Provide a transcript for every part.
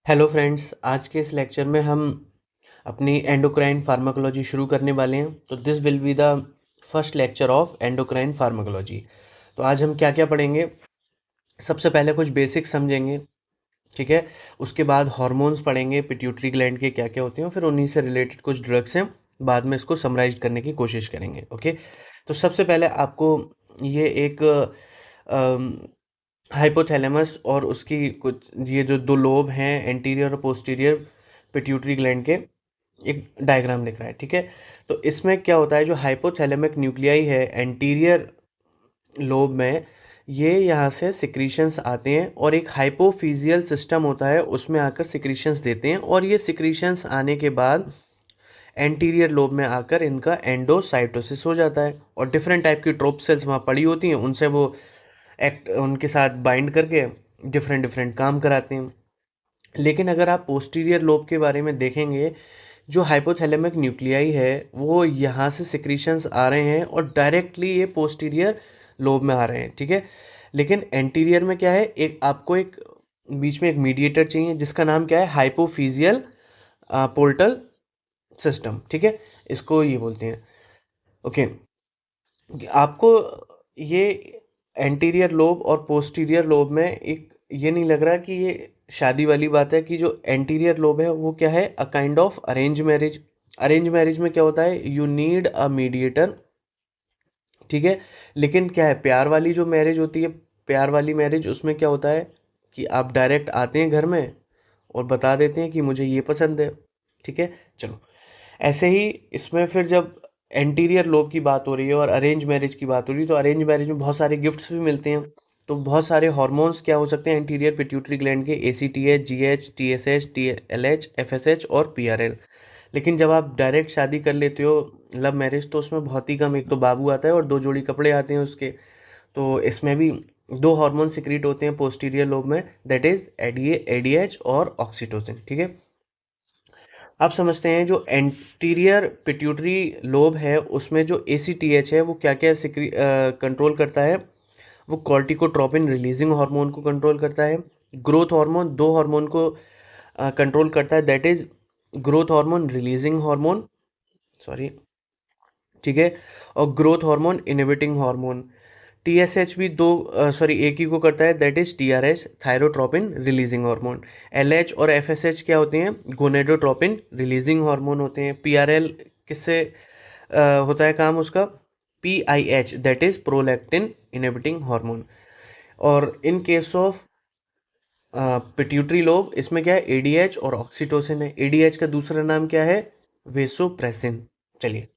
Hello friends, आज के इस लेक्चर में हम अपनी एंडोक्राइन फार्माकोलॉजी शुरू करने वाले हैं। तो this will be the first lecture of endocrine pharmacology. तो आज हम क्या क्या पढ़ेंगे? सबसे पहले कुछ बेसिक्स समझेंगे, ठीक है। उसके बाद हार्मोन्स पढ़ेंगे, पिट्यूटरी ग्लैंड के क्या क्या होते हैं, फिर उन्हीं से रिलेटेड कुछ ड्रग्स हैं। बाद में इसको समराइज करने की कोशिश करेंगे, ओके। तो सबसे पहले आपको ये एक हाइपोथैलेमस और उसकी कुछ ये जो दो लोब हैं, एंटीरियर और पोस्टीरियर पिट्यूटरी ग्लैंड के, एक डायग्राम दिख रहा है, ठीक है। तो इसमें क्या होता है, जो हाइपोथैलेमिक न्यूक्लियाई है एंटीरियर लोब में, ये यहाँ से सिक्रीशंस आते हैं और एक हाइपोफिजियल सिस्टम होता है, उसमें आकर सिक्रीशंस देते हैं और ये सिक्रीशंस आने के बाद एंटीरियर लोब में आकर इनका एंडोसाइटोसिस हो जाता है और डिफरेंट टाइप की ट्रोप सेल्स वहाँ पड़ी होती हैं, उनसे वो एक्ट उनके साथ बाइंड करके डिफरेंट डिफरेंट काम कराते हैं। लेकिन अगर आप पोस्टीरियर लोब के बारे में देखेंगे, जो हाइपोथैलेमिक न्यूक्लियाई है वो यहाँ से सिक्रीशंस आ रहे हैं और डायरेक्टली ये पोस्टीरियर लोब में आ रहे हैं, ठीक है। लेकिन एंटीरियर में क्या है, एक आपको एक बीच में एक मीडिएटर चाहिए जिसका नाम क्या है, हाइपोफिजियल पोर्टल सिस्टम, ठीक है। इसको ये बोलते हैं, ओके। आपको ये एंटीरियर लोब और पोस्टीरियर लोब में एक ये नहीं लग रहा कि ये शादी वाली बात है कि जो एंटीरियर लोब है वो क्या है, a kind of arrange marriage. Arrange marriage में क्या होता है, यू नीड अ मीडिएटर, ठीक है। लेकिन क्या है, प्यार वाली जो मैरिज होती है, प्यार वाली मैरिज, उसमें क्या होता है कि आप डायरेक्ट आते हैं घर में और बता देते हैं कि मुझे ये पसंद है, ठीक है। चलो, ऐसे ही इसमें फिर जब एंटीरियर लोब की बात हो रही है और अरेंज मैरिज की बात हो रही है, तो अरेंज मैरिज में बहुत सारे गिफ्ट्स भी मिलते हैं। तो बहुत सारे हार्मोन्स क्या हो सकते हैं एंटीरियर पिट्यूटरी ग्लैंड के, ACTH, GH, TSH, TLH, FSH और PRL। लेकिन जब आप डायरेक्ट शादी कर लेते हो, लव मैरिज, तो उसमें बहुत ही कम, एक तो बाबू आता है और 2 जोड़ी कपड़े आते हैं उसके। तो इसमें भी 2 हार्मोन सिक्रीट होते हैं पोस्टीरियर लोब में, दैट इज ADH और ऑक्सीटोसिन, ठीक है। आप समझते हैं जो एंटीरियर पिट्यूटरी लोब है उसमें जो ACTH है वो क्या क्या कंट्रोल करता है, वो कॉर्टिकोट्रोपिन रिलीजिंग हार्मोन को कंट्रोल करता है। ग्रोथ हार्मोन 2 हार्मोन को कंट्रोल करता है, that is growth hormone releasing hormone, sorry, ठीक है, और growth hormone inhibiting hormone. TSH भी दो, सॉरी, एक ही को करता है, that is TRH, thyrotropin releasing hormone. LH और FSH क्या होते हैं, गोनेडोट्रोपिन रिलीजिंग हार्मोन होते हैं। PRL किससे होता है काम उसका, PIH, that is prolactin inhibiting hormone. और in case of pituitary lobe, इसमें क्या है, ADH और ऑक्सीटोसिन है। ADH का दूसरा नाम क्या है, वेसोप्रेसिन। चलिए,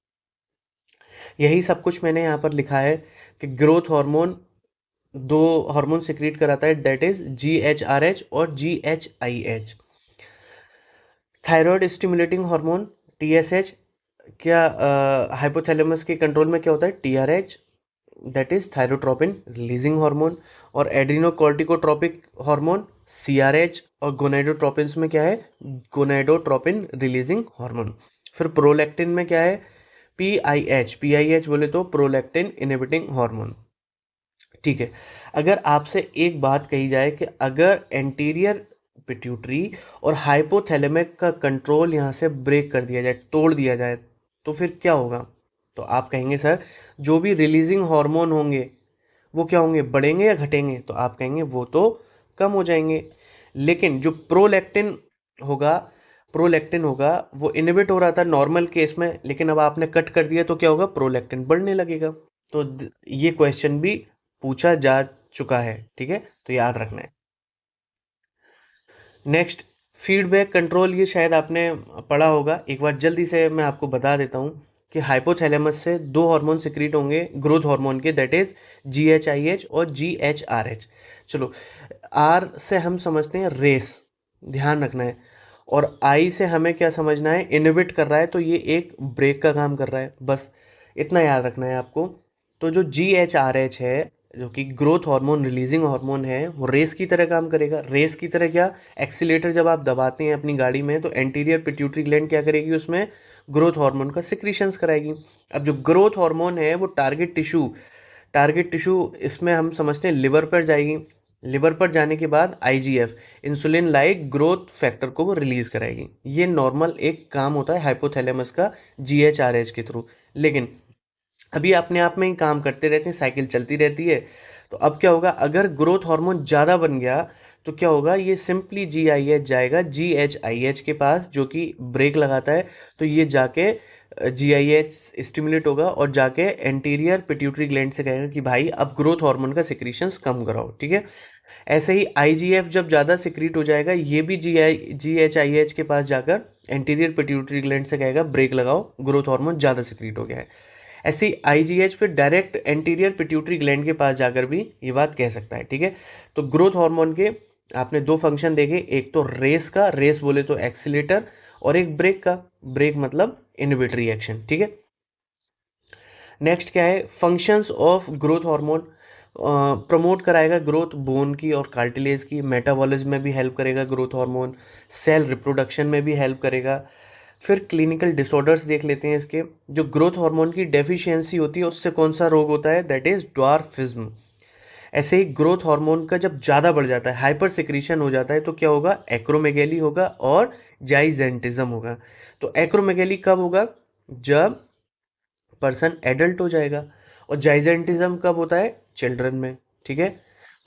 यही सब कुछ मैंने यहाँ पर लिखा है कि ग्रोथ हार्मोन 2 हार्मोन सिक्रीट कराता है, दैट इज GHRH और GHIH। Thyroid stimulating hormone TSH, क्या हाइपोथैलेमस के कंट्रोल में क्या होता है, TRH, that is thyrotropin releasing hormone. और एड्रीनोकॉर्टिकोट्रोपिक हार्मोन CRH, और गोनाडोट्रोपिन्स में क्या है, गोनाडोट्रोपिन रिलीजिंग हार्मोन। फिर प्रोलैक्टिन में क्या है, PIH बोले तो प्रोलैक्टिन इनहिबिटिंग हार्मोन, ठीक है। अगर आपसे एक बात कही जाए कि अगर एंटीरियर पिट्यूटरी और हाइपोथैलेमिक का कंट्रोल यहाँ से ब्रेक कर दिया जाए, तोड़ दिया जाए, तो फिर क्या होगा? तो आप कहेंगे सर, जो भी रिलीजिंग हार्मोन होंगे वो क्या होंगे, बढ़ेंगे या घटेंगे? तो आप कहेंगे वो तो कम हो जाएंगे। लेकिन जो होगा प्रोलैक्टिन होगा, वो इनहिबिट हो रहा था नॉर्मल केस में, लेकिन अब आपने कट कर दिया तो क्या होगा, प्रोलैक्टिन बढ़ने लगेगा। तो ये क्वेश्चन भी पूछा जा चुका है, ठीक है, तो याद रखना है। नेक्स्ट, फीडबैक कंट्रोल, ये शायद आपने पढ़ा होगा, एक बार जल्दी से मैं आपको बता देता हूँ कि हाइपोथैलेमस से 2 हार्मोन सिक्रीट होंगे ग्रोथ हार्मोन के, दैट इज GHIH और GHRH। चलो, R से हम समझते हैं रेस, ध्यान रखना है, और I से हमें क्या समझना है, इनहिबिट कर रहा है, तो ये एक ब्रेक का काम कर रहा है, बस इतना याद रखना है आपको। तो जो GHRH है, जो कि ग्रोथ हार्मोन रिलीजिंग हार्मोन है, वो रेस की तरह काम करेगा। रेस की तरह क्या, एक्सीलेटर जब आप दबाते हैं अपनी गाड़ी में, तो एंटीरियर पिट्यूटरी ग्लैंड क्या करेगी, उसमें ग्रोथ हार्मोन का सिक्रीशंस कराएगी। अब जो ग्रोथ हार्मोन है वो टारगेट टिश्यू इसमें हम समझते हैं लिवर पर जाएगी, लिवर पर जाने के बाद IGF, insulin like growth factor को वो रिलीज कराएगी। ये नॉर्मल एक काम होता है हाइपोथैलेमस का जीएचआरएच के थ्रू। लेकिन अभी अपने आप में ही काम करते रहते हैं, साइकिल चलती रहती है। तो अब क्या होगा, अगर ग्रोथ हार्मोन ज़्यादा बन गया तो क्या होगा, ये सिंपली जीआईएच जाएगा जीएचआईएच के पास, जो कि ब्रेक लगाता है। तो ये जाके जीआईएच स्टिमुलेट होगा और जाके एंटीरियर पिट्यूटरी ग्लैंड से कहेगा कि भाई अब ग्रोथ हार्मोन का सिक्रीशंस कम कराओ, ठीक है। ऐसे ही आईजीएफ जब ज़्यादा सिक्रीट हो जाएगा, ये भी जीएचआईएच के पास जाकर एंटीरियर पिट्यूटरी ग्लैंड से कहेगा ब्रेक लगाओ, ग्रोथ हार्मोन ज़्यादा सिक्रीट हो गया है। ऐसे ही आईजीएच फिर डायरेक्ट एंटीरियर पिट्यूटरी ग्लैंड के पास जाकर भी ये बात कह सकता है, ठीक है। तो ग्रोथ हार्मोन के आपने दो फंक्शन देखे, एक तो रेस का, रेस बोले तो एक्सीलेटर, और एक ब्रेक का, ब्रेक मतलब इनहिबिटरी एक्शन, ठीक है। नेक्स्ट क्या है, functions of growth hormone. Promote कराएगा ग्रोथ बोन की और कार्टिलेज की, मेटाबॉलिज्म में भी हेल्प करेगा ग्रोथ हार्मोन, सेल रिप्रोडक्शन में भी हेल्प करेगा। फिर क्लिनिकल डिसऑर्डर्स देख लेते हैं इसके। जो ग्रोथ हार्मोन की डेफिशिएंसी होती है उससे कौन सा रोग होता है, दैट इज ड्वार्फिज्म। ऐसे ही ग्रोथ हार्मोन का जब ज़्यादा बढ़ जाता है, हाइपर सिक्रीशन हो जाता है, तो क्या होगा, एक्रोमेगेली होगा और जाइजेंटिज्म होगा। तो एक्रोमेगेली कब होगा, जब पर्सन एडल्ट हो जाएगा, और जाइजेंटिज्म कब होता है, चिल्ड्रन में, ठीक है।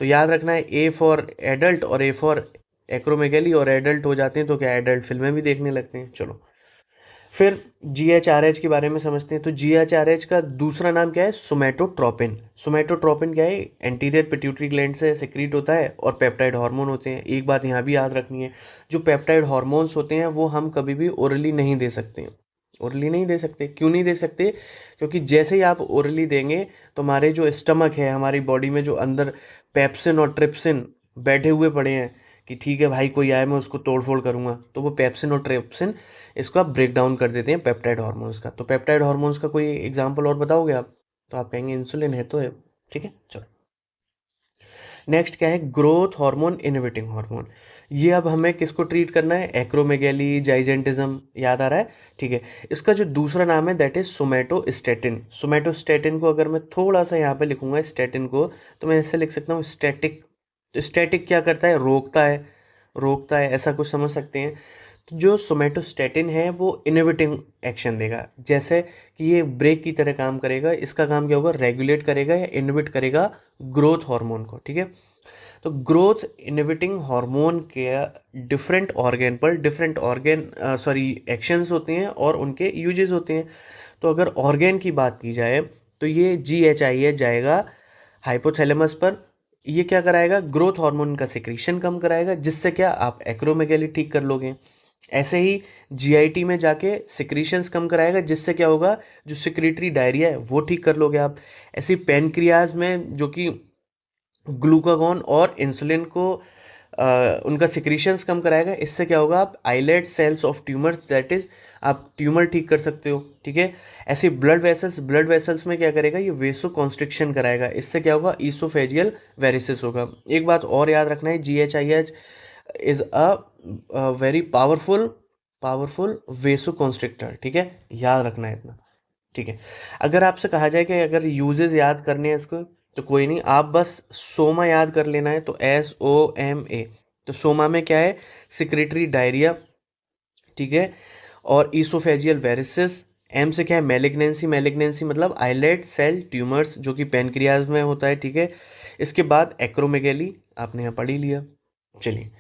तो याद रखना है, ए फॉर एडल्ट और ए फॉर एक्रोमेगेली, और एडल्ट हो जाते हैं तो क्या एडल्ट फिल्में भी देखने लगते हैं। चलो फिर जीएचआरएच के बारे में समझते हैं। तो जीएचआरएच का दूसरा नाम क्या है, सोमैटोट्रोपिन। सोमैटोट्रोपिन क्या है, एंटीरियर पिट्यूटरी ग्लैंड से सिक्रीट होता है और पेप्टाइड हार्मोन होते हैं। एक बात यहाँ भी याद रखनी है, जो पेप्टाइड हार्मोन्स होते हैं वो हम कभी भी ओरली नहीं दे सकते। ओरली नहीं दे सकते, क्यों नहीं दे सकते, क्योंकि जैसे ही आप ओरली देंगे तो हमारे जो स्टमक है, हमारी बॉडी में जो अंदर पेप्सिन और ट्रिप्सिन बैठे हुए पड़े हैं कि ठीक है भाई कोई आए मैं उसको तोड़ फोड़ करूंगा, तो वो पेप्सिन और ट्रिप्सिन इसको आप ब्रेक डाउन कर देते हैं पेप्टाइड हार्मोन्स का। तो पेप्टाइड हार्मोन्स का कोई एग्जांपल और बताओगे आप, तो आप कहेंगे इंसुलिन है, तो है, ठीक है। चलो नेक्स्ट क्या है, ग्रोथ हार्मोन इनहिबिटिंग हार्मोन। ये अब हमें किसको ट्रीट करना है, एक्रोमेगेली, जाइजेंटिज्म, याद आ रहा है, ठीक है। इसका जो दूसरा नाम है दैट इज सोमैटोस्टेटिन। सोमैटोस्टेटिन को अगर मैं थोड़ा सा यहाँ पे लिखूंगा स्टेटिन को, तो मैं ऐसे लिख सकता हूँ स्टैटिक। तो स्टैटिक क्या करता है, रोकता है, रोकता है, ऐसा कुछ समझ सकते हैं। तो जो सोमैटोस्टेटिन है वो इनहिबिटिंग एक्शन देगा, जैसे कि ये ब्रेक की तरह काम करेगा। इसका काम क्या होगा, रेगुलेट करेगा या इनहिबिट करेगा ग्रोथ हार्मोन को, ठीक है। तो ग्रोथ इनहिबिटिंग हार्मोन के डिफरेंट ऑर्गेन पर डिफरेंट ऑर्गेन सॉरी एक्शंस होते हैं और उनके यूजेस होते हैं। तो अगर ऑर्गेन की बात की जाए तो ये जीएचआईएच जाएगा हाइपोथैलेमस पर। ये क्या कराएगा, ग्रोथ हार्मोन का सिक्रीशन कम कराएगा, जिससे क्या आप एक्रोमेगेली ठीक कर लोगे। ऐसे ही जीआईटी में जाके सिक्रीशंस कम कराएगा, जिससे क्या होगा, जो सिक्रीटरी डायरिया है वो ठीक कर लोगे आप। ऐसे ही पेनक्रियाज में जो कि ग्लूकागॉन और इंसुलिन को उनका सिक्रीशंस कम कराएगा, इससे क्या होगा, आप islet cells of tumours, that is आप ट्यूमर ठीक कर सकते हो, ठीक है। ऐसे ब्लड वेसल्स में क्या करेगा, ये वेसो कॉन्स्ट्रिक्शन कराएगा, इससे क्या होगा, ईसोफेजियल वेरिसिस होगा। एक बात और याद रखना है, GHIH is a very powerful powerful vasoconstrictor, ठीक है, याद रखना है इतना, ठीक है। अगर आपसे कहा जाए कि अगर यूजेस याद करने हैं इसको, तो कोई नहीं, आप बस सोमा याद कर लेना है, तो SOMA। तो सोमा में क्या है, सिक्रेटरी डायरिया, ठीक है, और ईसोफेजियल वेरिसिस। एम से क्या है, मैलिग्नेंसी, मैलिग्नेंसी मतलब आइलेट सेल ट्यूमर्स जो कि पेनक्रियाज में होता है, ठीक है। इसके बाद एक्रोमेगेली, आपने यहाँ पढ़ ही लिया। चलिए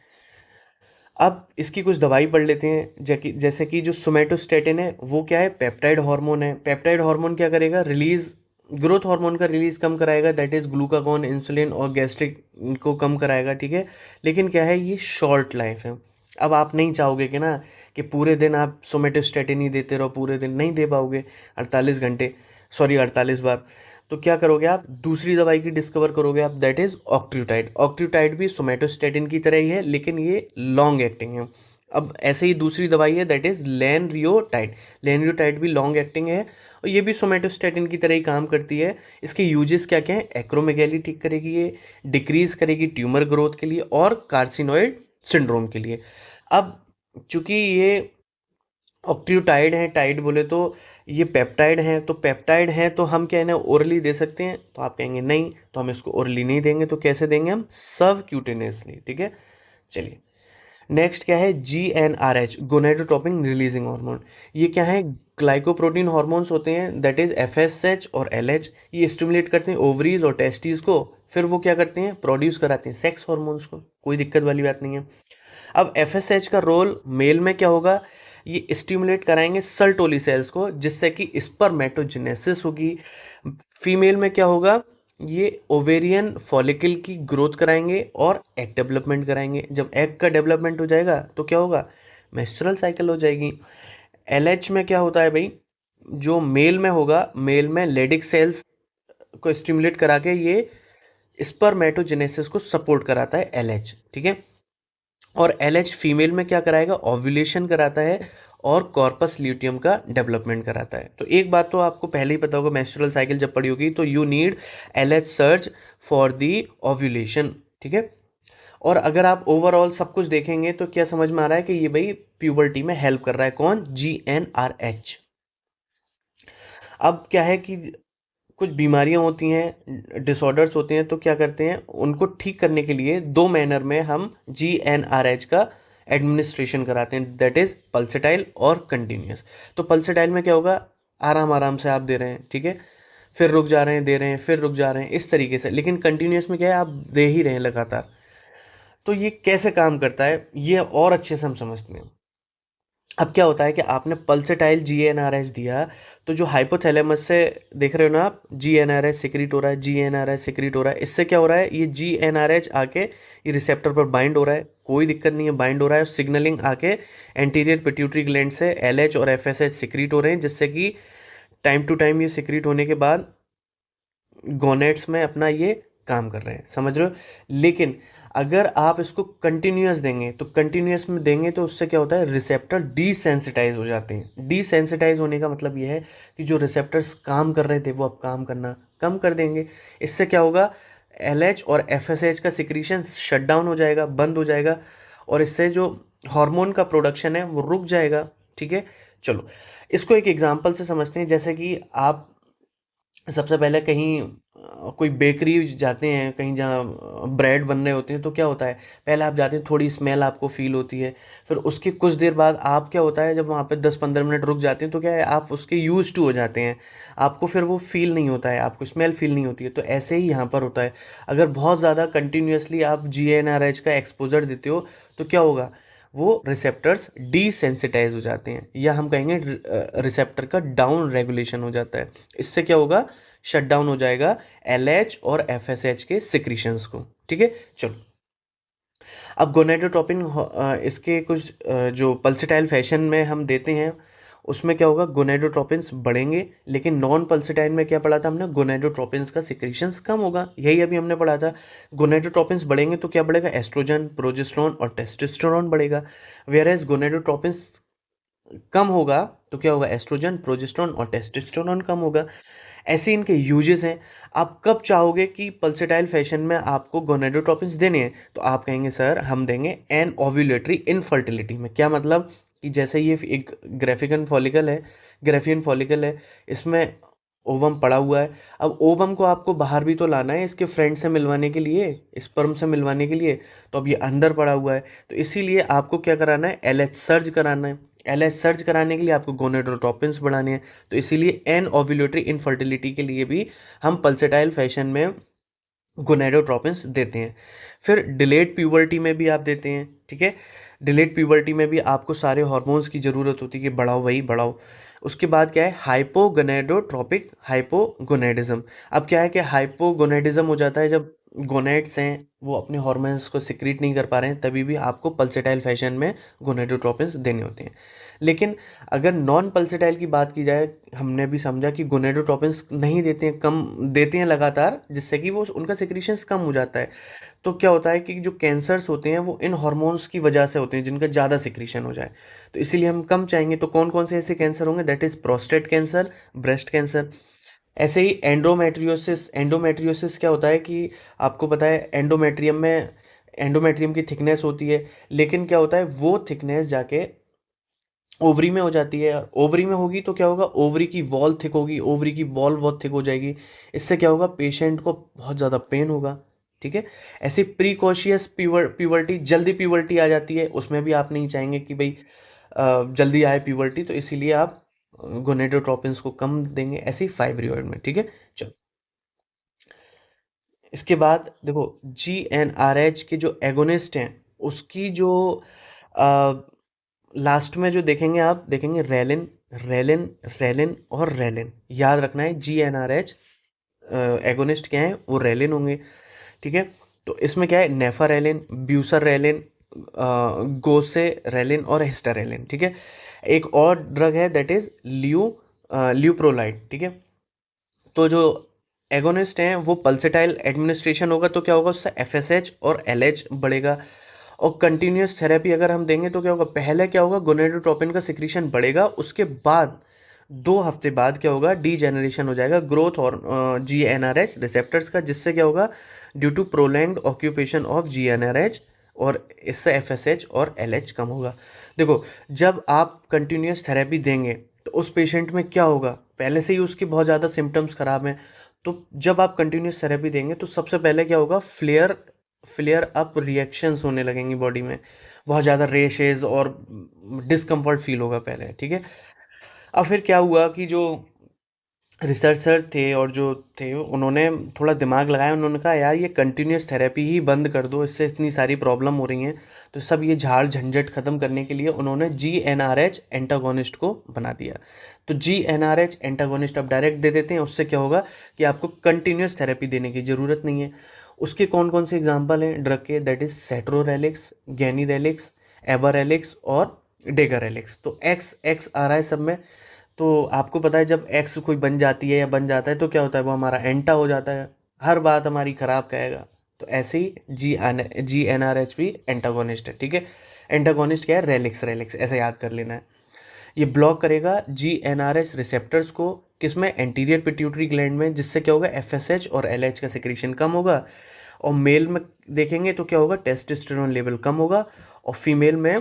अब इसकी कुछ दवाई पढ़ लेते हैं, जैसे कि जो सोमैटोस्टेटिन है वो क्या है, पेप्टाइड हार्मोन है। पेप्टाइड हार्मोन क्या करेगा, रिलीज ग्रोथ हार्मोन का रिलीज कम कराएगा, दैट इज ग्लूकागॉन, इंसुलिन और गैस्ट्रिक को कम कराएगा, ठीक है। लेकिन क्या है, ये शॉर्ट लाइफ है। अब आप नहीं चाहोगे कि ना कि पूरे दिन आप सोमैटोस्टेटिन ही देते रहो, पूरे दिन नहीं दे पाओगे, 48 घंटे, सॉरी 48 बार। तो क्या करोगे, आप दूसरी दवाई की डिस्कवर करोगे आप, दैट इज ऑक्ट्यूटाइड। ऑक्ट्यूटाइड भी सोमैटोस्टेटिन की तरह ही है, लेकिन ये लॉन्ग एक्टिंग है। अब ऐसे ही दूसरी दवाई है दैट इज लेनरियोटाइड। लेनरियोटाइड भी लॉन्ग एक्टिंग है और ये भी सोमैटोस्टेटिन की तरह ही काम करती है। इसके यूजेस क्या क्या है, एक्रोमेगैली ठीक करेगी, ये डिक्रीज करेगी ट्यूमर ग्रोथ के लिए और कार्सिनोइड सिंड्रोम के लिए। अब चूंकि ये ऑक्ट्यूटाइड है, टाइड बोले तो ये पेप्टाइड हैं, तो पेप्टाइड हैं तो हम क्या इन्हें ओरली दे सकते हैं, तो आप कहेंगे नहीं, तो हम इसको ओरली नहीं देंगे, तो कैसे देंगे हम, सबक्यूटेनियसली, ठीक है। चलिए, नेक्स्ट क्या है, GnRH, गोनेडोट्रोपिन रिलीजिंग हार्मोन। ये क्या है, ग्लाइकोप्रोटीन हार्मोन्स होते हैं, दैट इज FSH और LH। ये स्टिमुलेट करते हैं ओवरीज और टेस्टिस को, फिर वो क्या करते हैं, प्रोड्यूस कराते हैं सेक्स हार्मोन्स को, कोई दिक्कत वाली बात नहीं है। अब FSH का रोल मेल में क्या होगा, ये स्टिमुलेट कराएंगे सर्टोली सेल्स को, जिससे कि स्पर्मेटोजेनेसिस होगी। फीमेल में क्या होगा, ये ओवेरियन फॉलिकल की ग्रोथ कराएंगे और एग डेवलपमेंट कराएंगे। जब एग का डेवलपमेंट हो जाएगा तो क्या होगा, मेंस्ट्रुअल साइकिल हो जाएगी। LH में क्या होता है भाई, जो मेल में होगा, मेल में लेडिक सेल्स को स्टिमुलेट करा के ये स्पर्मेटोजेनेसिस को सपोर्ट कराता है LH, ठीक है। और LH फीमेल में क्या कराएगा, ओव्यूलेशन कराता है और कॉर्पस ल्यूटियम का डेवलपमेंट कराता है। तो एक बात तो आपको पहले ही पता होगा, मेंस्ट्रुअल साइकिल जब पड़ी होगी तो you need LH search for the ovulation, ठीक है। और अगर आप ओवरऑल सब कुछ देखेंगे तो क्या समझ में आ रहा है कि ये भाई प्यूबर्टी में हेल्प कर रहा है, कौन, GnRH। अब क्या है कि कुछ बीमारियां होती हैं, डिसऑर्डर्स होते हैं, तो क्या करते हैं, उनको ठीक करने के लिए दो मैनर में हम GnRH का एडमिनिस्ट्रेशन कराते हैं, दैट इज पल्सेटाइल और कंटिन्यूस। तो पल्सेटाइल में क्या होगा, आराम आराम से आप दे रहे हैं, ठीक है, फिर रुक जा रहे हैं, दे रहे हैं, फिर रुक जा रहे हैं, इस तरीके से। लेकिन कंटिन्यूस में क्या है, आप दे ही रहे हैं लगातार। तो ये कैसे काम करता है, ये और अच्छे से हम समझते हैं। अब क्या होता है कि आपने पल्सेटाइल GnRH दिया, तो जो हाइपोथैलेमस से देख रहे हो ना आप, GnRH सिक्रीट हो रहा है, GnRH सिक्रीट हो रहा है, इससे क्या हो रहा है, ये GnRH आके ये रिसेप्टर पर बाइंड हो रहा है, कोई दिक्कत नहीं है, बाइंड हो रहा है, सिग्नलिंग आके एंटीरियर पिट्यूटरी ग्लैंड से LH और FSH सिक्रीट हो रहे हैं, जिससे कि टाइम टू टाइम ये सिक्रीट होने के बाद गोनेट्स में अपना ये काम कर रहे हैं, समझ रहे हो। लेकिन अगर आप इसको कंटिन्यूअस देंगे, तो कंटिन्यूअस में देंगे तो उससे क्या होता है, रिसेप्टर डीसेंसिटाइज हो जाते हैं। डीसेंसिटाइज होने का मतलब ये है कि जो रिसेप्टर्स काम कर रहे थे वो अब काम करना कम कर देंगे। इससे क्या होगा, LH और FSH का सिक्रीशन शट डाउन हो जाएगा, बंद हो जाएगा, और इससे जो हार्मोन का प्रोडक्शन है वो रुक जाएगा, ठीक है। चलो, इसको एक एग्जांपल से समझते हैं। जैसे कि आप सबसे पहले कहीं कोई बेकरी जाते हैं, कहीं जहाँ ब्रेड बन रहे होते हैं, तो क्या होता है, पहले आप जाते हैं, थोड़ी स्मेल आपको फील होती है, फिर उसके कुछ देर बाद आप क्या होता है, जब वहाँ पे 10-15 मिनट रुक जाते हैं तो क्या है, आप उसके यूज टू हो जाते हैं, आपको फिर वो फील नहीं होता है, आपको स्मेल फील नहीं होती है। तो ऐसे ही यहाँ पर होता है, अगर बहुत ज़्यादा कंटिन्यूसली आप GnRH का एक्सपोजर देते हो तो क्या होगा, वो रिसेप्टर्स डीसेंसिटाइज हो जाते हैं, या हम कहेंगे रिसेप्टर का डाउन रेगुलेशन हो जाता है। इससे क्या होगा, शट डाउन हो जाएगा LH और FSH के सिक्रीशंस को, ठीक है। चलो, अब गोनेडोट्रोपिन इसके कुछ जो पल्सेटाइल फैशन में हम देते हैं, उसमें क्या होगा, गोनेडोट्रोपिन्स बढ़ेंगे। लेकिन नॉन पल्सेटाइल में क्या पढ़ा था हमने, गोनेडोट्रोपिन्स का सिक्रीशंस कम होगा, यही अभी हमने पढ़ा था। गोनेडोट्रोपिन्स बढ़ेंगे तो क्या बढ़ेगा, एस्ट्रोजन, प्रोजेस्टेरोन और टेस्टोस्टेरोन बढ़ेगा। वेयर एज गोनेडोट्रोपिन्स कम होगा तो क्या होगा, एस्ट्रोजन, प्रोजेस्टेरोन और टेस्टोस्टेरोन कम होगा। ऐसे इनके यूजेस हैं। आप कब चाहोगे कि पल्सेटाइल फैशन में आपको गोनेडोट्रोपिन्स देने हैं, तो आप कहेंगे सर हम देंगे एन ओव्यूलेटरी इनफर्टिलिटी में। क्या मतलब, कि जैसे ये एक ग्रेफियन फॉलिकल है, इसमें ओवम पड़ा हुआ है। अब ओवम को आपको बाहर भी तो लाना है इसके फ्रेंड से मिलवाने के लिए, स्पर्म से मिलवाने के लिए, तो अब ये अंदर पड़ा हुआ है, तो इसीलिए आपको क्या कराना है, LH सर्ज कराना है। LH सर्ज कराने के लिए आपको गोनेडोट्रोपिन्स बढ़ाने हैं। तो इसीलिए एन ओव्यूलेटरी इनफर्टिलिटी के लिए भी हम पल्सेटाइल फैशन में गोनेडोट्रोपिन्स देते हैं। फिर डिलेड प्यूबर्टी में भी आप देते हैं, ठीक है। डिलेड प्यूबर्टी में भी आपको सारे हार्मोन्स की ज़रूरत होती है कि बढ़ाओ वही बढ़ाओ। उसके बाद क्या है, हाइपोगोनेडोट्रोपिक हाइपोगोनेडिज्म। अब क्या है कि हाइपोगोनेडिज्म हो जाता है जब गोनेड्स हैं वो अपने हार्मोन्स को सिक्रीट नहीं कर पा रहे हैं, तभी भी आपको पल्सेटाइल फैशन में गोनेडोट्रोपिन्स देने होते हैं। लेकिन अगर नॉन पल्सेटाइल की बात की जाए, हमने भी समझा कि गोनेडोट्रोपिन्स नहीं देते हैं, कम देते हैं लगातार, जिससे कि वो उनका सिक्रीशंस कम हो जाता है। तो क्या होता है कि जो कैंसर्स होते हैं वो इन हार्मोन्स की वजह से होते हैं, जिनका ज़्यादा सिक्रीशन हो जाए, तो इसीलिए हम कम चाहेंगे। तो कौन कौन से ऐसे कैंसर होंगे, that is prostate cancer, breast cancer. ऐसे ही एंडोमेट्रियोसिस। एंडोमेट्रियोसिस क्या होता है कि आपको पता है, एंडोमेट्रियम की थिकनेस होती है, लेकिन क्या होता है, वो थिकनेस जाके ओवरी में हो जाती है। ओवरी में होगी तो क्या होगा, ओवरी की वॉल थिक होगी, ओवरी की बॉल बहुत थिक हो जाएगी। इससे क्या होगा, पेशेंट को बहुत ज़्यादा पेन होगा। ठीक है। ऐसे प्रीकॉशियस प्यूबर्टी, जल्दी प्यूबर्टी आ जाती है, उसमें भी आप नहीं चाहेंगे कि भाई जल्दी आए प्यूबर्टी, तो इसीलिए आप गोनेडोट्रोपिन्स को कम देंगे, ऐसे ही फाइब्रियोइड में। ठीक है। चलो, इसके बाद देखो, GnRH के जो एगोनिस्ट हैं, उसकी जो लास्ट में जो देखेंगे, आप देखेंगे रेलिन, रेलिन, रेलिन और रेलिन। याद रखना है, GnRH एगोनिस्ट क्या है, वो रेलिन होंगे। ठीक है। तो इसमें क्या है, नेफारेलिन, ब्यूसररेलिन, गोसे रेलिन और हिस्टारेलिन। ठीक है। एक और ड्रग है, दैट इज ल्यूप्रोलाइड। ठीक है। तो जो एगोनिस्ट हैं वो पल्सेटाइल एडमिनिस्ट्रेशन होगा, तो क्या होगा, उससे FSH और LH बढ़ेगा। और कंटिन्यूस थेरेपी अगर हम देंगे तो क्या होगा, पहले क्या होगा, गोनेडोट्रोपिन का सिक्रीशन बढ़ेगा, उसके बाद 2 हफ्ते बाद क्या होगा, डीजेनरेशन हो जाएगा ग्रोथ और GnRH रिसेप्टर्स का, जिससे क्या होगा, due to prolonged occupation of GnRH, और इससे FSH और LH कम होगा। देखो, जब आप कंटिन्यूस थेरेपी देंगे तो उस पेशेंट में क्या होगा, पहले से ही उसके बहुत ज़्यादा सिम्टम्स खराब हैं। तो जब आप कंटिन्यूस थेरेपी देंगे तो सबसे पहले क्या होगा, फ्लेयर फ्लेयर अप रिएक्शंस होने लगेंगी बॉडी में, बहुत ज़्यादा रेशेज और डिस्कम्फर्ट फील होगा पहले। ठीक है। अब फिर क्या हुआ कि जो रिसर्चर थे और जो थे, उन्होंने थोड़ा दिमाग लगाया, उन्होंने कहा यार ये कंटिन्यूस थेरेपी ही बंद कर दो, इससे इतनी सारी प्रॉब्लम हो रही हैं। तो सब ये झाड़ झंझट ख़त्म करने के लिए उन्होंने GnRH एंटागोनिस्ट को बना दिया। तो GnRH एंटागोनिस्ट अब डायरेक्ट दे देते हैं, उससे क्या होगा कि आपको कंटिन्यूस थेरेपी देने की ज़रूरत नहीं है। उसके कौन कौन से एग्जाम्पल हैं ड्रग के, दैट इज सेट्रोरेलिक्स, गैनीरेलिक्स, एबारेलिक्स और डेगारेलिक्स। तो एक्स एक्स आ रहा है सब में। तो आपको पता है, जब एक्स कोई बन जाती है या बन जाता है तो क्या होता है, वो हमारा एंटा हो जाता है, हर बात हमारी खराब कहेगा। तो ऐसे ही GnRH भी एंटागोनिस्ट है। ठीक है। एंटागोनिस्ट क्या है, रेलिक्स, रेलिक्स ऐसे याद कर लेना है। ये ब्लॉक करेगा GnRH रिसेप्टर्स को, किसमें, एंटीरियर पिट्यूटरी ग्लैंड में, जिससे क्या होगा, FSH और LH का सिक्रीशन कम होगा। और मेल में देखेंगे तो क्या होगा, टेस्टोस्टेरोन लेवल कम होगा। और फीमेल में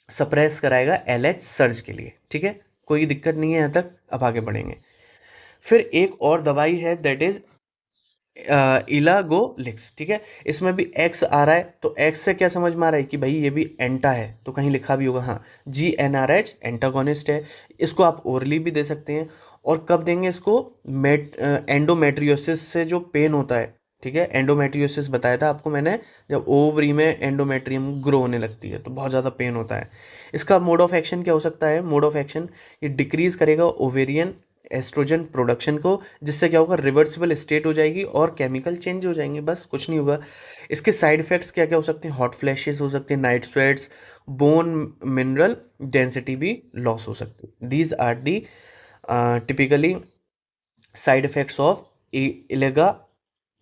सप्रेस कराएगा LH सर्ज के लिए। ठीक है। कोई दिक्कत नहीं है यहाँ तक, अब आगे बढ़ेंगे। फिर एक और दवाई है, दैट इज इलागोलिक्स। ठीक है। इसमें भी एक्स आ रहा है, तो एक्स से क्या समझ में आ रहा है कि भाई ये भी एंटा है, तो कहीं लिखा भी होगा, हाँ, GnRH एंटागोनिस्ट है। इसको आप ओरली भी दे सकते हैं। और कब देंगे इसको, एंडोमेट्रियोसिस से जो पेन होता है। ठीक है। एंडोमेट्रियोसिस बताया था आपको मैंने, जब ओवरी में एंडोमेट्रियम ग्रो होने लगती है तो बहुत ज़्यादा पेन होता है। इसका मोड ऑफ एक्शन क्या हो सकता है, मोड ऑफ एक्शन, ये डिक्रीज करेगा ओवेरियन एस्ट्रोजन प्रोडक्शन को, जिससे क्या होगा, रिवर्सिबल स्टेट हो जाएगी और केमिकल चेंज हो जाएंगे, बस कुछ नहीं होगा। इसके साइड इफेक्ट्स क्या क्या हो सकते हैं, हॉट फ्लैशेस हो सकते हैं, night sweats, bone mineral density भी लॉस हो सकती है। These are the typically side effects of इलेगा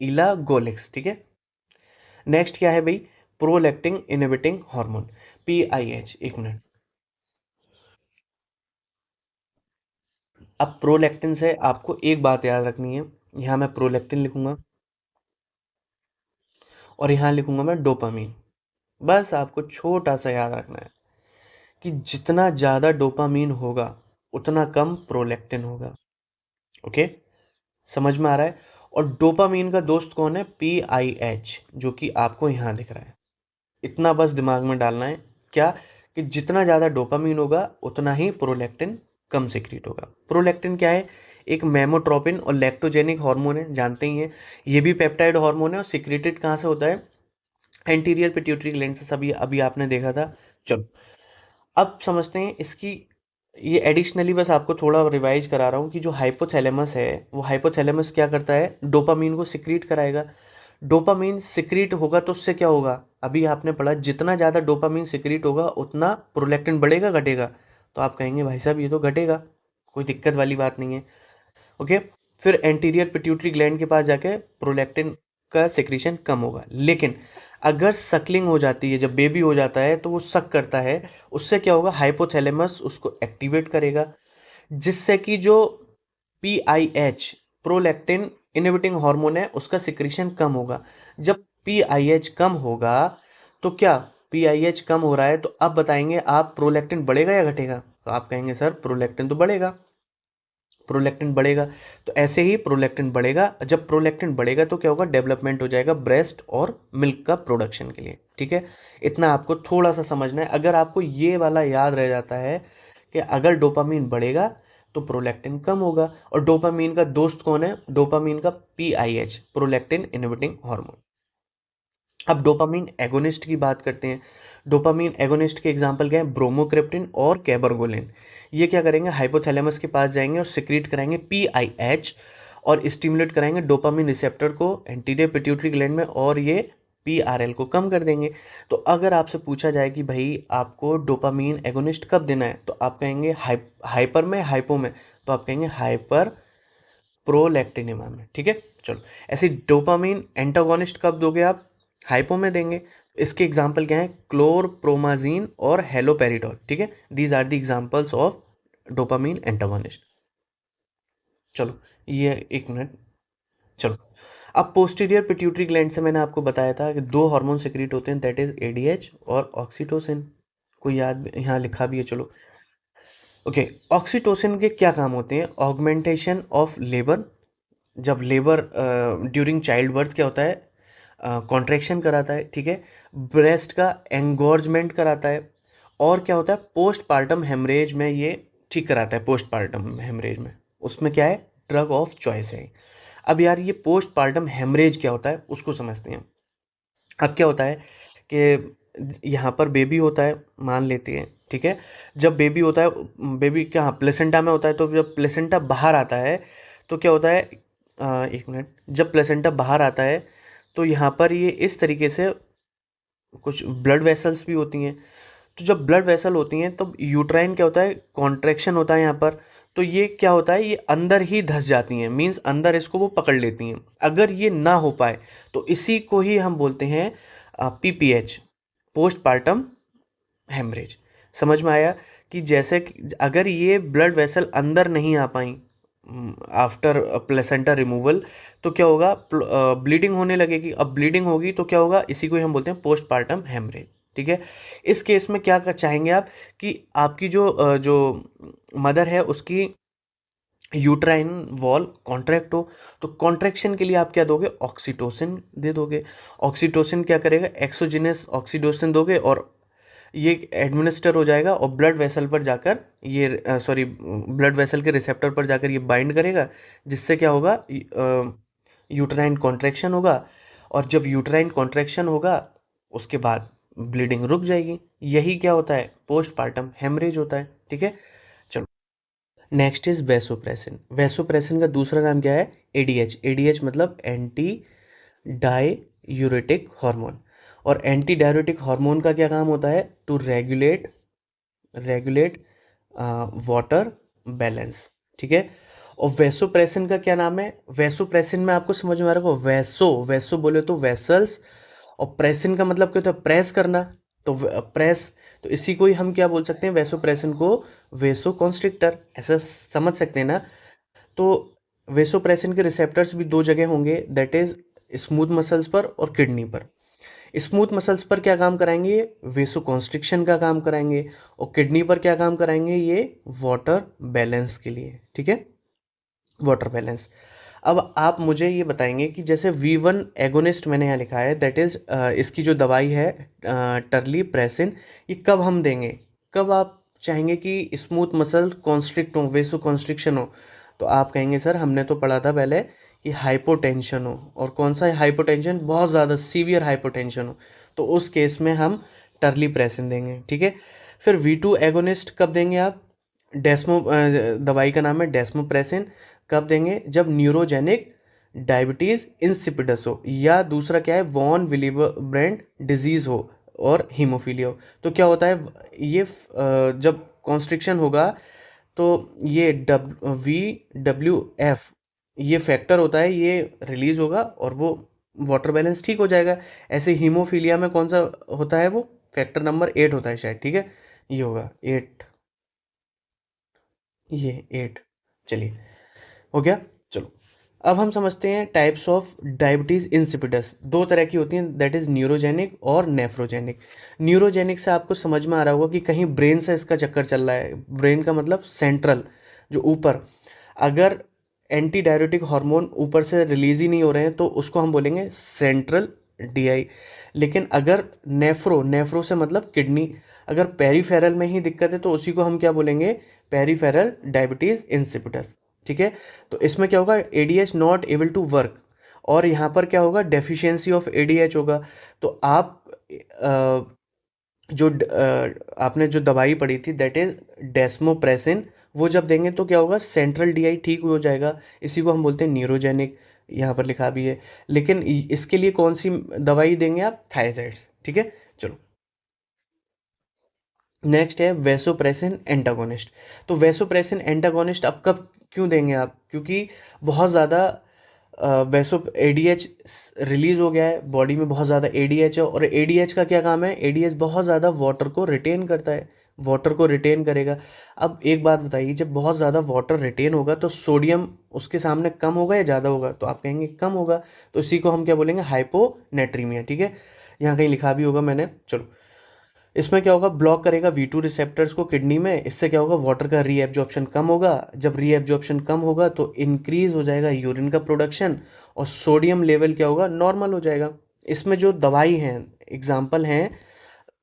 इलागोलिक्स। ठीक है। नेक्स्ट क्या है भाई, प्रोलैक्टिन इनहिबिटिंग हार्मोन, PIH। एक मिनट। अब प्रोलैक्टिन से आपको एक बात याद रखनी है, यहाँ मैं प्रोलैक्टिन लिखूंगा और यहाँ लिखूंगा मैं डोपामीन। बस आपको छोटा सा याद रखना है कि जितना ज़्यादा डोपामीन होगा उतना कम प्रोलैक्टिन होगा। ओके। समझ में आ रहा है। और डोपामीन का दोस्त कौन है, PIH, जो कि आपको यहाँ दिख रहा है। इतना बस दिमाग में डालना है, क्या, कि जितना ज़्यादा डोपामीन होगा उतना ही प्रोलैक्टिन कम सिक्रीट होगा। प्रोलैक्टिन क्या है, एक मेमोट्रोपिन और लैक्टोजेनिक हार्मोन है, जानते ही हैं। ये भी पेप्टाइड हार्मोन है और सिक्रेटेड कहाँ से होता है, एंटीरियर पिट्यूटरी ग्लैंड से, सभी अभी आपने देखा था। चलो, अब समझते हैं इसकी, ये एडिशनली बस आपको थोड़ा रिवाइज करा रहा हूँ कि जो हाइपोथैलेमस है, वो हाइपोथैलेमस क्या करता है, डोपामीन को सिक्रीट कराएगा। डोपामीन सिक्रीट होगा तो उससे क्या होगा, अभी आपने पढ़ा, जितना ज़्यादा डोपामीन सिक्रीट होगा उतना प्रोलैक्टिन बढ़ेगा घटेगा। तो आप कहेंगे भाई साहब ये तो घटेगा, कोई दिक्कत वाली बात नहीं है। ओके। फिर एंटीरियर पिट्यूटरी ग्लैंड के पास जाके प्रोलैक्टिन का सिक्रीशन कम होगा। लेकिन अगर सकलिंग हो जाती है, जब बेबी हो जाता है तो वो सक करता है, उससे क्या होगा, हाइपोथैलेमस उसको एक्टिवेट करेगा, जिससे कि जो PIH, प्रोलैक्टिन इनहिबिटिंग हार्मोन है, उसका सिक्रीशन कम होगा। जब PIH कम होगा तो क्या, पीआईएच कम हो रहा है तो अब बताएंगे आप प्रोलैक्टिन बढ़ेगा या घटेगा, तो आप कहेंगे सर प्रोलैक्टिन तो बढ़ेगा, प्रोलैक्टिन बढ़ेगा। तो ऐसे ही प्रोलैक्टिन बढ़ेगा, जब प्रोलैक्टिन बढ़ेगा तो क्या होगा, डेवलपमेंट हो जाएगा ब्रेस्ट और मिल्क का प्रोडक्शन के लिए। ठीक है, इतना आपको थोड़ा सा समझना है। अगर आपको ये वाला याद रह जाता है कि अगर डोपामीन बढ़ेगा तो प्रोलैक्टिन कम होगा, और डोपामीन का दोस्त कौन है, डोपामीन का पीआईएच, प्रोलैक्टिन इनहिबिटिंग हार्मोन। अब डोपामीन एगोनिस्ट की बात करते हैं। डोपामीन एगोनिस्ट के एग्जांपल क्या है, ब्रोमोक्रिप्टिन और कैबरगोलिन। ये क्या करेंगे, हाइपोथैलेमस के पास जाएंगे और सिक्रीट कराएंगे पीआईएच और स्टिमुलेट कराएंगे डोपामीन रिसेप्टर को एंटीरियर पिट्यूटरी ग्लैंड में, और ये पीआरएल को कम कर देंगे। तो अगर आपसे पूछा जाए कि भाई आपको डोपामीन एगोनिस्ट कब देना है, तो आप कहेंगे हाइपर में, हाइपो में, तो आप कहेंगे हाइपर प्रोलैक्टिनिमा में। ठीक है, चलो। ऐसे डोपामीन एंटागोनिस्ट कब दोगे आप, हाइपो में देंगे। इसके एग्जाम्पल क्या है, क्लोरप्रोमाजीन और हेलोपेरिडोल। ठीक है, these are the examples of dopamine antagonist. चलो, ये एक मिनट, चलो। अब पोस्टीरियर पिट्यूटरी ग्लैंड से मैंने आपको बताया था कि दो हार्मोन सिक्रीट होते हैं, दैट इज एडीएच और ऑक्सीटोसिन। कोई याद, यहाँ लिखा भी है, चलो। ओके, ऑक्सीटोसिन के क्या काम होते हैं, ऑगमेंटेशन ऑफ लेबर। जब लेबर ड्यूरिंग चाइल्ड बर्थ क्या होता है, कॉन्ट्रैक्शन कराता है। ठीक है, ब्रेस्ट का एंगोर्जमेंट कराता है, और क्या होता है, पोस्ट पार्टम हेमरेज में ये ठीक कराता है। पोस्ट पार्टम हेमरेज में उसमें क्या है, ड्रग ऑफ चॉइस है। अब यार ये पोस्ट पार्टम हेमरेज क्या होता है उसको समझते हैं। अब क्या होता है कि यहाँ पर बेबी होता है, मान लेते हैं। ठीक है, जब बेबी होता है, बेबी क्या प्लेसेंटा में होता है, तो जब प्लेसेंटा बाहर आता है तो क्या होता है, एक मिनट, जब प्लेसेंटा बाहर आता है तो यहाँ पर ये इस तरीके से कुछ ब्लड वेसल्स भी होती हैं। तो जब ब्लड वेसल होती हैं तब यूट्राइन क्या होता है, कॉन्ट्रैक्शन होता है यहाँ पर। तो ये क्या होता है, ये अंदर ही धस जाती हैं, मीन्स अंदर इसको वो पकड़ लेती हैं। अगर ये ना हो पाए तो इसी को ही हम बोलते हैं पीपीएच, पोस्ट पार्टम हेमरेज। समझ में आया कि जैसे अगर ये ब्लड वेसल अंदर नहीं आ पाई आफ्टर प्लेसेंटा रिमूवल, तो क्या होगा, ब्लीडिंग होने लगेगी। अब ब्लीडिंग होगी तो क्या होगा, इसी को ही हम बोलते हैं पोस्ट पार्टम हेमरेज। ठीक है, इस केस में क्या चाहेंगे आप कि आपकी जो मदर है उसकी यूट्राइन वॉल कॉन्ट्रैक्ट हो, तो कॉन्ट्रैक्शन के लिए आप क्या दोगे, ऑक्सीटोसिन दे दोगे। ऑक्सीटोसिन क्या करेगा, एक्सोजिनस ऑक्सीटोसिन दोगे, और ये एडमिनिस्टर हो जाएगा और ब्लड वेसल पर जाकर ये सॉरी ब्लड वेसल के रिसेप्टर पर जाकर ये बाइंड करेगा, जिससे क्या होगा, यूट्राइन कॉन्ट्रैक्शन होगा। और जब यूट्राइन कॉन्ट्रैक्शन होगा उसके बाद ब्लीडिंग रुक जाएगी। यही क्या होता है, पोस्टपार्टम हेमरेज होता है। ठीक है, चलो। Next is vasopressin. वैसोप्रेसिन का दूसरा नाम क्या है, एडीएच। एडीएच मतलब एंटी डाययूरेटिक हार्मोन। और एंटी डाययूरेटिक हार्मोन का क्या काम होता है, to regulate regulate water balance. ठीक है, और वैसोप्रेसिन का क्या नाम है, वैसोप्रेसिन में आपको समझ में आ रहा है, वैसो वैसो बोले तो वेसल्स, और प्रेसिन का मतलब क्या होता है, प्रेस करना। तो प्रेस, तो इसी को ही हम क्या बोल सकते हैं, वैसोप्रेसिन को वेसो कॉन्स्ट्रिक्टर, ऐसा समझ सकते हैं ना। तो वेसोप्रेसिन के रिसेप्टर्स भी दो जगह होंगे, दैट इज स्मूथ मसल्स पर और किडनी पर। स्मूथ मसल्स पर क्या काम कराएंगे, ये वेसो कॉन्स्ट्रिक्शन का काम कराएंगे, और किडनी पर क्या काम कराएंगे, ये वाटर बैलेंस के लिए। ठीक है, वाटर बैलेंस। अब आप मुझे ये बताएंगे कि जैसे V1 एगोनिस्ट मैंने यहाँ लिखा है, दैट इज इसकी जो दवाई है टर्ली प्रेसिन, ये कब हम देंगे, कब आप चाहेंगे कि स्मूथ मसल कॉन्स्ट्रिक्ट हो, वेसो कॉन्स्ट्रिक्शन हो। तो आप कहेंगे सर हमने तो पढ़ा था पहले कि हाइपोटेंशन हो, और कौन सा हाइपोटेंशन, बहुत ज़्यादा सीवियर हाइपोटेंशन हो, तो उस केस में हम टर्ली प्रेसिन देंगे। ठीक है, फिर V2 एगोनिस्ट कब देंगे आप, डेस्मो दवाई का नाम है डेस्मोप्रेसिन। कब देंगे, जब न्यूरोजेनिक डायबिटीज़ इंसिपिडस हो, या दूसरा क्या है, वॉन विलिब्रेंट डिजीज हो, और हीमोफीलिया हो। तो क्या होता है, ये जब कॉन्स्ट्रिक्शन होगा तो ये VWF ये फैक्टर होता है, ये रिलीज होगा और वो वाटर बैलेंस ठीक हो जाएगा। ऐसे हीमोफीलिया में कौन सा होता है, वो फैक्टर नंबर 8 होता है शायद। ठीक है, ये होगा 8, ये 8। चलिए, हो गया, चलो। अब हम समझते हैं टाइप्स ऑफ डायबिटीज़ इंसिपिडस। दो तरह की होती हैं, दैट इज़ न्यूरोजेनिक और नेफ्रोजेनिक। न्यूरोजेनिक से आपको समझ में आ रहा होगा कि कहीं ब्रेन से इसका चक्कर चल रहा है। ब्रेन का मतलब सेंट्रल, जो ऊपर, अगर एंटी डायरेटिक हार्मोन ऊपर से रिलीज ही नहीं हो रहे हैं तो उसको हम बोलेंगे सेंट्रल डीआई। लेकिन अगर नेफ्रो, नेफ्रो से मतलब किडनी, अगर पेरीफेरल में ही दिक्कत है तो उसी को हम क्या बोलेंगे, पेरीफेरल डायबिटीज इंसिपिडस। ठीक है, तो इसमें क्या होगा, ADH not able to work, और यहाँ पर क्या होगा, डेफिशिएंसी ऑफ एडीएच होगा। तो आप आपने जो दवाई पड़ी थी दैट इज डेस्मोप्रेसिन, वो जब देंगे तो क्या होगा, सेंट्रल डीआई ठीक हो जाएगा। इसी को हम बोलते हैं न्यूरोजेनिक, यहाँ पर लिखा भी है। लेकिन इसके लिए कौन सी दवाई देंगे आप, थायराइड्स। ठीक है, चलो नेक्स्ट है वेसोप्रेसिन एंटागोनिस्ट। तो वेसोप्रेसिन एंटागोनिस्ट अब कब क्यों देंगे आप, क्योंकि बहुत ज़्यादा वैसो एडीएच रिलीज हो गया है, बॉडी में बहुत ज़्यादा एडीएच है, और एडीएच का क्या काम है, एडीएच बहुत ज़्यादा वाटर को रिटेन करता है, वाटर को रिटेन करेगा। अब एक बात बताइए, जब बहुत ज़्यादा वाटर रिटेन होगा तो सोडियम उसके सामने कम होगा या ज़्यादा होगा, तो आप कहेंगे कम होगा। तो इसी को हम क्या बोलेंगे, हाइपोनेट्रीमिया। ठीक है, यहाँ कहीं लिखा भी होगा मैंने, चलो। इसमें क्या होगा, ब्लॉक करेगा V2 रिसेप्टर्स को किडनी में। इससे क्या होगा, वाटर का रीएब्जॉर्प्शन कम होगा। जब रीएब्जॉर्प्शन कम होगा तो इंक्रीज हो जाएगा यूरिन का प्रोडक्शन, और सोडियम लेवल क्या होगा, नॉर्मल हो जाएगा। इसमें जो दवाई हैं, एग्जाम्पल हैं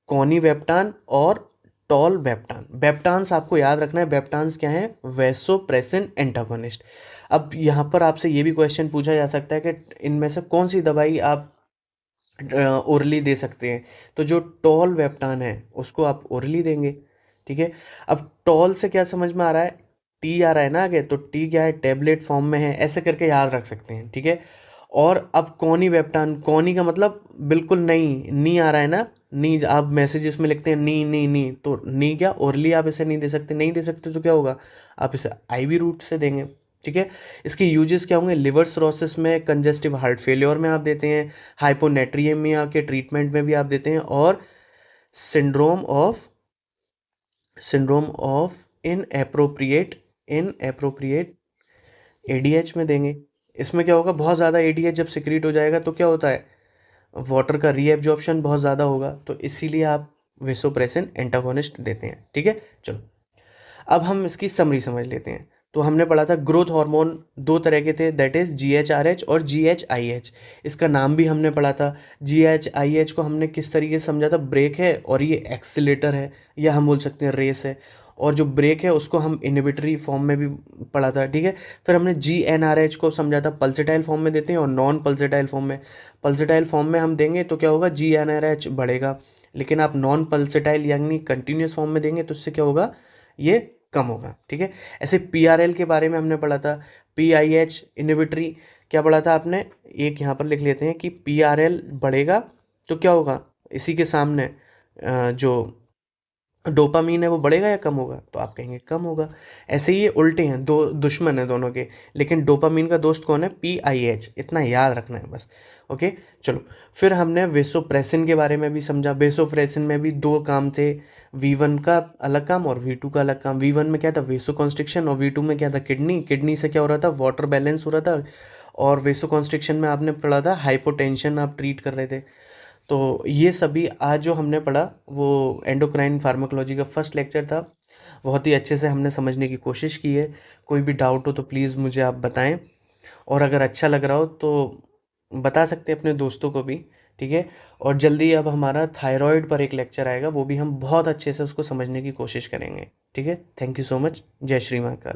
कॉनीवेप्टान और टॉल वेप्टान। वेप्टान्स आपको याद रखना है, वेप्टान्स क्या है, वेसोप्रेसिन एंटागोनिस्ट। अब यहाँ पर आपसे ये भी क्वेश्चन पूछा जा सकता है कि इनमें से कौन सी दवाई आप ओरली दे सकते हैं। तो जो टॉल वेप्टान है उसको आप ओरली देंगे। ठीक है, अब टॉल से क्या समझ में आ रहा है, टी आ रहा है ना आगे, तो टी क्या है, टेबलेट फॉर्म में है, ऐसे करके याद रख सकते हैं। ठीक है, और अब कॉनी वेप्टान, कॉनी का मतलब बिल्कुल नहीं, नी आ रहा है ना, नी, आप मैसेजेस में लिखते हैं नी नी नी, तो नी क्या, ओरली आप इसे नहीं दे सकते, नहीं दे सकते तो क्या होगा, आप इसे आईवी रूट से देंगे। ठीक है, इसके यूजेस क्या होंगे, लिवर सिरोसिस में, कंजेस्टिव हार्ट फेलियर में आप देते हैं, हाइपोनेट्रियमिया के ट्रीटमेंट में भी आप देते हैं, और syndrome of in appropriate ADH में देंगे। इसमें क्या होगा, बहुत ज़्यादा एडीएच जब सिक्रीट हो जाएगा तो क्या होता है, वाटर का रीएब्जॉर्प्शन बहुत ज़्यादा होगा, तो इसीलिए आप वेसोप्रेसिन एंटागोनिस्ट देते हैं। ठीक है, चलो अब हम इसकी समरी समझ लेते हैं। तो हमने पढ़ा था ग्रोथ हार्मोन दो तरह के थे, दैट इज GHRH और GHIH। इसका नाम भी हमने पढ़ा था। GHIH को हमने किस तरीके से समझा था, ब्रेक है और ये एक्सीलेटर है, या हम बोल सकते हैं रेस है। और जो ब्रेक है उसको हम इनहिबिटरी फॉर्म में भी पढ़ा था। ठीक है, फिर हमने GnRH को समझा था, पल्सेटाइल फॉर्म में देते हैं और नॉन पल्सेटाइल फॉर्म में। पल्सेटाइल फॉर्म में हम देंगे तो क्या होगा, GnRH बढ़ेगा, लेकिन आप नॉन पल्सेटाइल यानी कंटिन्यूस फॉर्म में देंगे तो उससे क्या होगा, ये कम होगा। ठीक है, ऐसे PRL के बारे में हमने पढ़ा था, PIH इनहिबिटरी, क्या पढ़ा था आपने, एक यहाँ पर लिख लेते हैं कि PRL बढ़ेगा तो क्या होगा, इसी के सामने जो डोपामीन है वो बढ़ेगा या कम होगा, तो आप कहेंगे कम होगा। ऐसे ही ये उल्टे हैं, दो दुश्मन हैं दोनों के, लेकिन डोपामीन का दोस्त कौन है, PIH, इतना याद रखना है बस। ओके, चलो फिर हमने वेसोप्रेसिन के बारे में भी समझा। वेसोप्रेसिन में भी दो काम थे, V1 का अलग काम और V2 का अलग काम। V1 में क्या था, वेसो कॉन्स्ट्रिक्शन, और V2 में क्या था, किडनी, किडनी से क्या हो रहा था, वाटर बैलेंस हो रहा था। और वेसो कॉन्स्ट्रिक्शन में आपने पढ़ा था हाइपोटेंशन आप ट्रीट कर रहे थे। तो ये सभी आज जो हमने पढ़ा वो एंडोक्राइन फार्माकोलॉजी का फर्स्ट लेक्चर था। बहुत ही अच्छे से हमने समझने की कोशिश की है। कोई भी डाउट हो तो प्लीज़ मुझे आप बताएं, और अगर अच्छा लग रहा हो तो बता सकते हैं अपने दोस्तों को भी। ठीक है, और जल्दी अब हमारा थायराइड पर एक लेक्चर आएगा, वो भी हम बहुत अच्छे से उसको समझने की कोशिश करेंगे। ठीक है, थैंक यू सो मच, जय श्री महाकाल।